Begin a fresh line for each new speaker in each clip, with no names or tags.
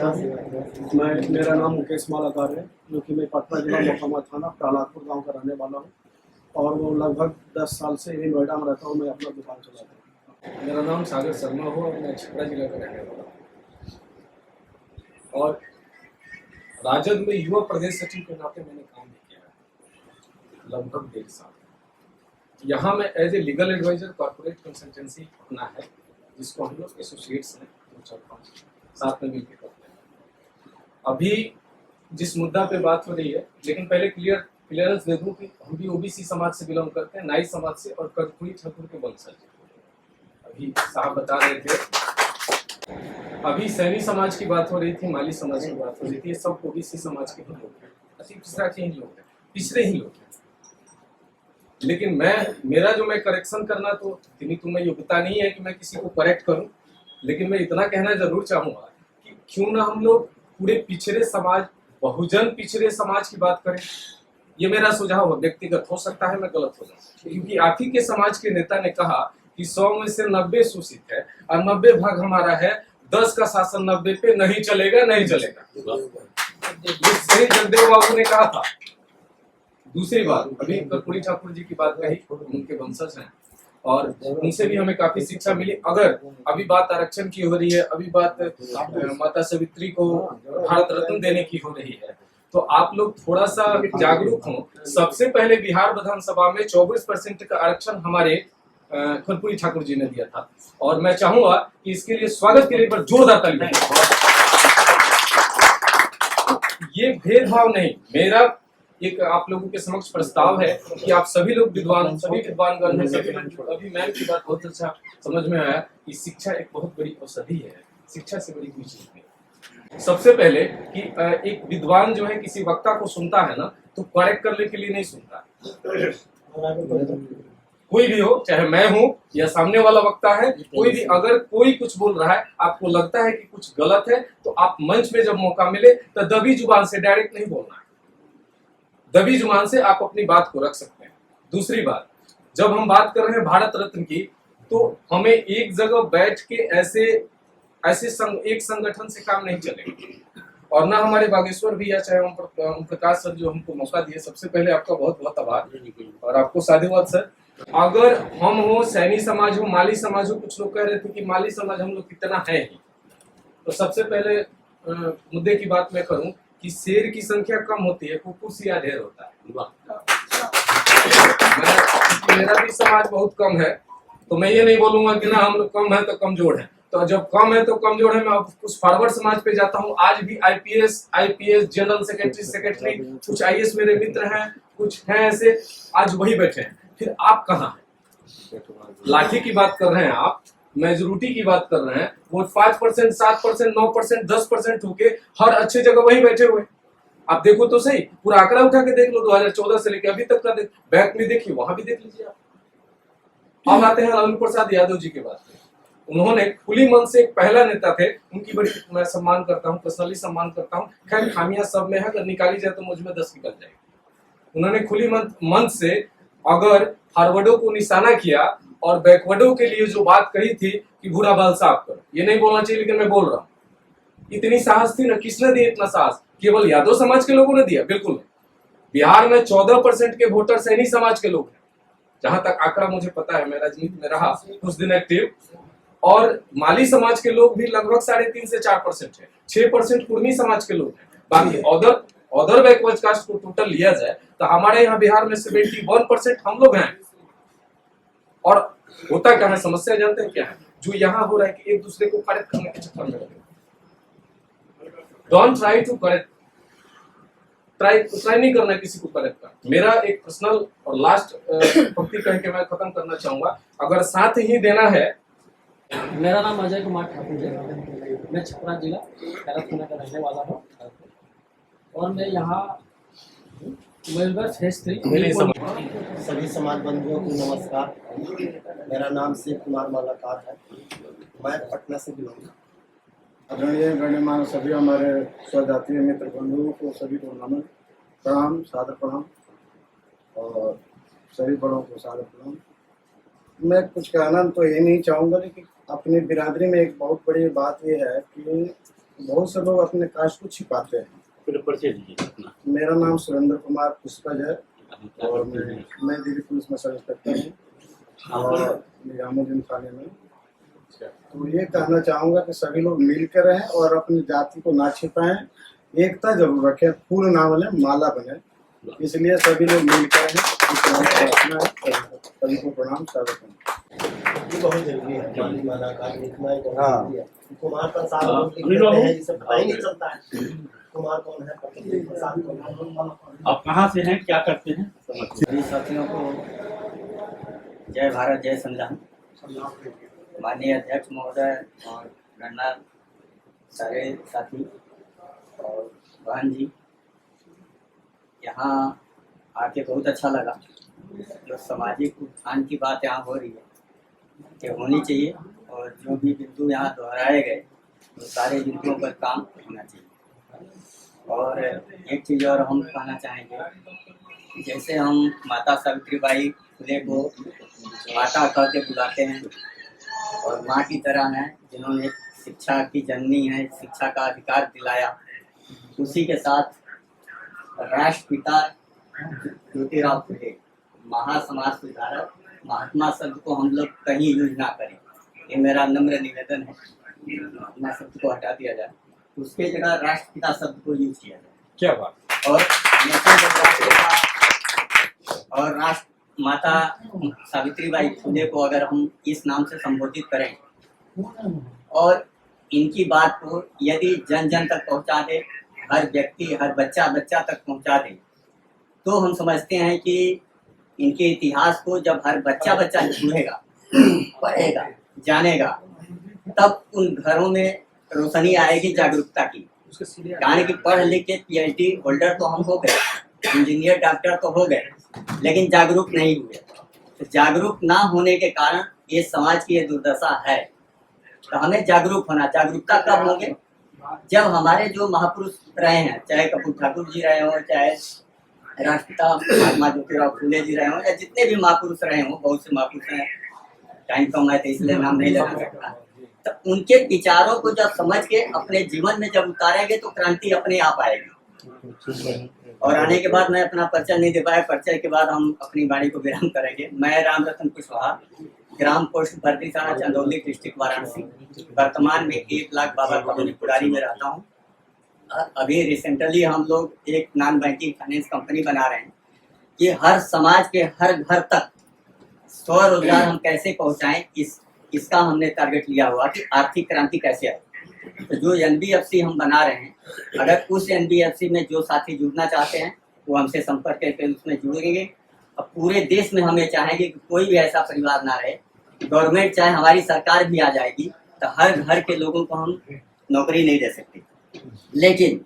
मेरा नाम मुकेश मालाकार है, जो कि मैं पटना जिला मोकामा थाना प्रहलादपुर गांव का रहने वाला हूं और वो लगभग 10 साल से यही नोएडा में रहता हूं। मैं अपना दुकान चलाता हूं।
मेरा नाम सागर शर्मा हो और मैं छपरा जिला का रहने वाला हूँ और राजद में युवा प्रदेश सचिव के नाते मैंने काम किया है लगभग 1.5 साल। यहाँ मैं as a legal advisor corporate consultancy अपना है, जिसको हम लोग एसोसिएट्स हैं 2-4-5 साथ में मिलकर करते हैं। अभी जिस मुद्दा पे बात हो रही है, लेकिन पहले क्लियरेंस दे दूं कि हम भी ओबीसी समाज से बिलोंग करते हैं, नाई समाज से और कर्पूरी ठाकुर के वंशज। अभी साहब बता रहे थे, अभी सैनी समाज की बात हो रही थी, माली समाज की बात हो रही थी, ये सब ओबीसी समाज के ही लोग हैं, अति पिछड़ा के ही लोग हैं, पिछड़े ही लोग हैं। लेकिन मेरा जो मैं करेक्शन करना तो इतनी तो मैं योग्यता नहीं है कि मैं किसी को करेक्ट करूं, लेकिन मैं इतना कहना जरूर चाहूंगा कि क्यों ना हम लोग पूरे पिछड़े समाज, बहुजन पिछड़े समाज की बात करें। ये मेरा सुझाव है, व्यक्तिगत हो सकता है मैं गलत हो जाऊं, क्योंकि आप ही के समाज के नेता ने कहा कि 100 में से 90 शोषित है और 90 भाग हमारा है, 10 का शासन 90 पे नहीं चलेगा, नहीं चलेगा। ये सही जगदेव बाबू ने कहा था। दूसरी बात, अभी कर्पूरी ठाकुर जी की बात कही, उनके वंशज हैं और उनसे भी हमें काफी शिक्षा मिली। अगर अभी बात आरक्षण की हो रही है, अभी बात माता सावित्री को भारत रत्न देने की हो रही है, तो आप लोग थोड़ा सा जागरूक हो। सबसे पहले बिहार विधानसभा में 24% का आरक्षण हमारे कर्पूरी ठाकुर जी ने दिया था और मैं चाहूंगा कि इसके लिए स्वागत के लिए पर जोरदार ताली। ये भेदभाव नहीं, मेरा एक आप लोगों के समक्ष प्रस्ताव है कि आप सभी लोग विद्वान, सभी विद्वानगण हैं, सभी लोग। अभी मैम की बात बहुत अच्छा समझ में आया कि शिक्षा एक बहुत बड़ी औषधि है, शिक्षा से बड़ी कोई चीज नहीं। सबसे पहले कि एक विद्वान जो है किसी वक्ता को सुनता है ना, तो करेक्ट करने के लिए नहीं सुनता। कोई भी हो, चाहे मैं हूं या सामने वाला वक्ता है, कोई भी अगर कोई कुछ बोल रहा है, आपको लगता है कि कुछ गलत है, तो आप मंच में जब मौका मिले तो दबी जुबान से डायरेक्ट नहीं बोलना है, दबी जुबान से आप अपनी बात को रख सकते हैं। दूसरी बात, जब हम बात कर रहे हैं भारत रत्न की, तो हमें एक जगह बैठ के ऐसे एक संगठन से काम नहीं चलेगा। और ना हमारे बागेश्वर भैया, चाहे ओम प्रकाश सर जो हमको मौका दिए, सबसे पहले आपका बहुत बहुत आभार और आपको साधुवाद सर। अगर हम हो, सैनी समाज हो, माली समाज हो, कुछ लोग कह रहे थे कि माली समाज हम लोग कितना है ही, तो सबसे पहले मुद्दे की बात मैं करूं कि शेर की संख्या कम होती है, कुकुसिया ढेर होता है। मेरा भी समाज बहुत कम है, तो मैं ये नहीं बोलूंगा कि ना हम लोग कम है तो कमजोर है। तो जब कम है तो कमजोर है, मैं कुछ फॉरवर्ड समाज पे जाता हूँ। आज भी आईपीएस, जनरल सेक्रेटरी, कुछ आईएएस मेरे मित्र हैं, कुछ हैं ऐसे, आज वही बैठे हैं। फिर आप कहाँ हैं? लाठी की बात कर रहे हैं आप, मेजोरिटी की बात कर रहे हैं, वो 5%, 7%, 9%, 10% होके हर अच्छे जगह वही बैठे हुए। आप देखो तो सही, पूरा आंकड़ा उठा के देख लो, 2014 से लेकर अभी तक का बैक में देखिए, वहां भी देख लीजिए आप। अब आते हैं लालू प्रसाद यादव जी के बात में। उन्होंने खुली मन से, एक पहला नेता थे, उनकी बड़ी मैं सम्मान करता हूँ, पर्सनली सम्मान करता हूँ। खैर खामियां सब में है, अगर निकाली जाए तो मुझ में 10 निकल जाएगी। उन्होंने खुली मन से अगर फॉरवर्डों को निशाना किया और बैकवर्डों के लिए जो बात कही थी कि बुरा बाल साफ करो, ये नहीं बोलना चाहिए, लेकिन मैं बोल रहा हूँ। इतनी साहस थी ना, किसने दिया इतना साहस? केवल यादव समाज के लोगों ने दिया? बिल्कुल नहीं। बिहार में 14% के वोटर सैनी समाज के लोग हैं, जहां तक आंकड़ा मुझे पता है, मैं राजनीति में रहा कुछ दिन एक्टिव। और माली समाज के लोग भी लगभग 3.5 से 4% है। 6% कुर्मी समाज के लोग हैं। बाकी अदर बैकवर्ड कास्ट को टोटल लिया जाए तो हमारे यहाँ बिहार में 71% हम लोग हैं। और होता क्या है, समस्या जानते हैं क्या है? जो यहाँ हो रहा है कि एक दूसरे को करेक्ट करने के चक्कर में लगे। Don't try to correct, try नहीं करना किसी को करेक्ट करना। मेरा एक पर्सनल और लास्ट पंक्ति कह के मैं खत्म करना चाहूंगा, अगर साथ ही देना है।
मेरा नाम अजय कुमार ठाकुर है, मैं छपरा जिला खैरतपुरा का रहने वाला हूँ और मैं यहाँ फेस 3
सभी समाज बंधुओं को नमस्कार। मेरा नाम शिव कुमार मालाकार है, मैं पटना से बिलोंग।
आदरणीय गण्यमान्य सभी हमारे स्वजातीय मित्र बंधुओं को सभी को नमन, प्रणाम, सादर प्रणाम और सभी बड़ों को सादर प्रणाम। मैं कुछ कहना तो ये नहीं चाहूँगा, लेकिन अपनी बिरादरी में एक बहुत बड़ी बात ये है कि बहुत से लोग अपने कास्ट को छिपाते हैं।
फिर परिचय दीजिए अपना।
मेरा नाम सुरेंद्र कुमार पुष्पज है
आप क्या
और
करते हैं?
मैं दिल्ली पुलिस में सब इंस्पेक्टर हूँ और निजामुद्दीन थाने में। तो ये कहना चाहूँगा कि सभी लोग मिलकर रहें और अपनी जाति को ना छिपाएं, एकता जरूर रखें, फूल ना बने माला बने, इसलिए सभी लोग मिलकर रहें। सभी को प्रणाम सादर
ये बहुत जरूरी है, माली माला का लिखना ही बहुत
हाँ।
जरूरी है। कुमार प्रसाद लोग लिख
अनिल
देते
बाबू।
हैं, जिसे पता ही नहीं चलता है कुमार कौन है, प्रसाद कौन है।
आप कहाँ से हैं, क्या करते हैं?
सभी साथियों को जय भारत जय संविधान। माननीय अध्यक्ष महोदय और गणना सारे साथी और बहन जी, यहाँ आके बहुत अच्छा लगा। जो सामाजिक उत्थान की बात यहाँ हो रही है कि होनी चाहिए और जो भी बिंदु यहाँ दोहराए गए तो सारे बिंदुओं पर काम होना चाहिए। और एक चीज़ और हम कहना चाहेंगे, जैसे हम माता सावित्रीबाई फुले को माता कह के बुलाते हैं और माँ की तरह हैं, जिन्होंने शिक्षा की जननी है, शिक्षा का अधिकार दिलाया, उसी के साथ राष्ट्रपिता ज्योतिराव फुले महासमाज सुधारक महात्मा शब्द को हम लोग कहीं यूज ना करें, ये मेरा नम्र निवेदन है। महात्मा शब्द को हटा दिया जाए, उसके जगह राष्ट्रपिता शब्द को यूज किया जाए।
क्या बात।
और हमेशा जब राष्ट्रपिता और राष्ट्र माता सावित्रीबाई फुले को अगर हम इस नाम से संबोधित करें और इनकी बात को यदि जन जन तक पहुंचा दे, हर व्यक्ति हर बच्चा बच्चा तक पहुंचा दे, तो हम समझते हैं कि इनके इतिहास को जब हर बच्चा बच्चा जुड़ेगा, पढ़ेगा, जानेगा, तब उन घरों में रोशनी आएगी जागरूकता की। कारण कि पढ़ लिख के PhD होल्डर तो हम हो गए, इंजीनियर डॉक्टर तो हो गए, लेकिन जागरूक नहीं हुए। तो जागरूक ना होने के कारण ये समाज की ये दुर्दशा है। तो हमें जागरूक होना। जागरूकता कब होंगे? जब हमारे जो महापुरुष रहे हैं, चाहे कपूर ठाकुर जी रहे हो, चाहे राष्ट्रपिता महात्मा ज्योतिराव फुले जी रहे हो, या जितने भी महापुरुष रहे हो, बहुत से महापुरुष हैं, टाइम कम है तो इसलिए नाम नहीं लेना सकता। तो उनके विचारों को जब समझ के अपने जीवन में जब उतारेंगे तो क्रांति अपने आप आएगी। और आने के बाद मैं अपना परिचय नहीं दे पाया, परिचय के बाद हम अपनी वाणी को विराम करेंगे। मैं राम रतन कुशवाहा, ग्राम पोस्ट भर्ती थाना चंदौली, डिस्ट्रिक्ट वाराणसी, वर्तमान में 1 लाख बाबा कॉलोनी पुरारी में रहता हूँ। अभी रिसेंटली हम लोग एक नॉन बैंकिंग फाइनेंस कंपनी बना रहे हैं कि हर समाज के हर घर तक स्वरोजगार हम कैसे पहुंचाएं, इसका हमने टारगेट लिया हुआ कि आर्थिक क्रांति कैसे आए। तो जो NBFC हम बना रहे हैं, अगर उस NBFC में जो साथी जुड़ना चाहते हैं वो हमसे संपर्क करके उसमें जुड़ेंगे। अब पूरे देश में हमें चाहेंगे कि कोई भी ऐसा परिवार ना रहे, गवर्नमेंट चाहे हमारी सरकार भी आ जाएगी तो हर घर के लोगों को हम नौकरी नहीं दे सकते, लेकिन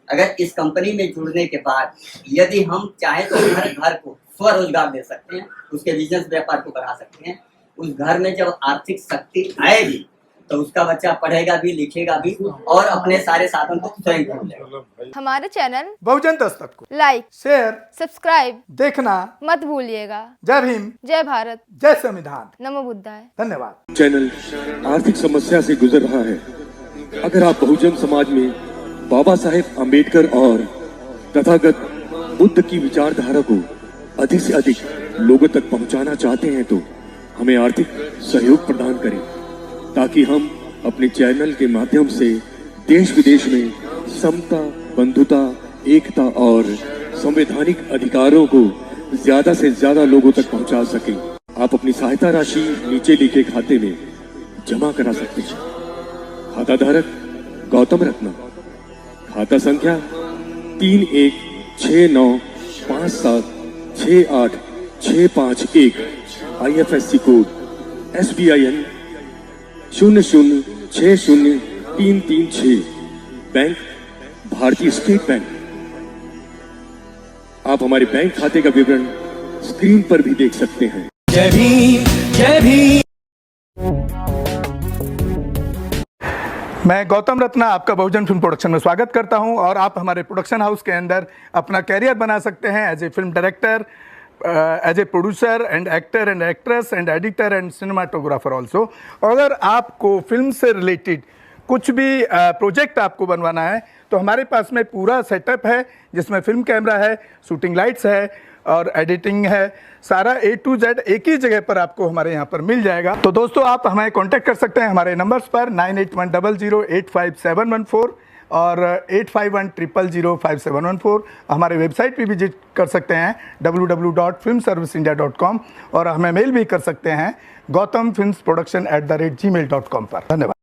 अगर इस कंपनी में जुड़ने के बाद यदि हम चाहें तो हर घर को स्वरोजगार दे सकते हैं, उसके बिजनेस व्यापार को बढ़ा सकते हैं। उस घर में जब आर्थिक शक्ति आएगी तो उसका बच्चा पढ़ेगा भी, लिखेगा भी और अपने सारे साधन को स्वयं कर लेगा।
हमारे चैनल
बहुजन दस्तक को
लाइक,
शेयर,
सब्सक्राइब
देखना
मत भूलिएगा।
जय भीम,
जय भारत,
जय संविधान,
नमो बुद्धाय।
धन्यवाद।
चैनल आर्थिक समस्या से गुजर रहा है। अगर आप बहुजन समाज में बाबा साहेब अम्बेडकर और तथागत बुद्ध की विचारधारा को अधिक से अधिक लोगों तक पहुंचाना चाहते हैं तो हमें आर्थिक सहयोग प्रदान करें, ताकि हम अपने चैनल के माध्यम से देश विदेश में समता, बंधुता, एकता और संवैधानिक अधिकारों को ज्यादा से ज्यादा लोगों तक पहुंचा सकें। आप अपनी सहायता राशि नीचे लिखे खाते में जमा करा सकते हैं। खाता धारक गौतम रत्ना, खाता संख्या 3169576865 IFSC कोड SBIN 0060336, बैंक भारतीय स्टेट बैंक। आप हमारे बैंक खाते का विवरण स्क्रीन पर भी देख सकते हैं।
जय भीम, जय भीम।
मैं गौतम रत्ना आपका बहुजन फिल्म प्रोडक्शन में स्वागत करता हूं और आप हमारे प्रोडक्शन हाउस के अंदर अपना कैरियर बना सकते हैं as a film director, as a producer and actor and actress and editor and cinematographer also. अगर आपको फिल्म से रिलेटेड कुछ भी प्रोजेक्ट आपको बनवाना है तो हमारे पास में पूरा सेटअप है, जिसमें फिल्म कैमरा है, शूटिंग लाइट्स है और एडिटिंग है। सारा A to Z एक ही जगह पर आपको हमारे यहाँ पर मिल जाएगा। तो दोस्तों आप हमें कांटेक्ट कर सकते हैं हमारे नंबर्स पर 9810085714 और 8510005714। हमारे वेबसाइट पे विजिट कर सकते हैं www.filmserviceindia.com और हमें मेल भी कर सकते हैं gautamfilmsproduction@gmail.com पर। धन्यवाद।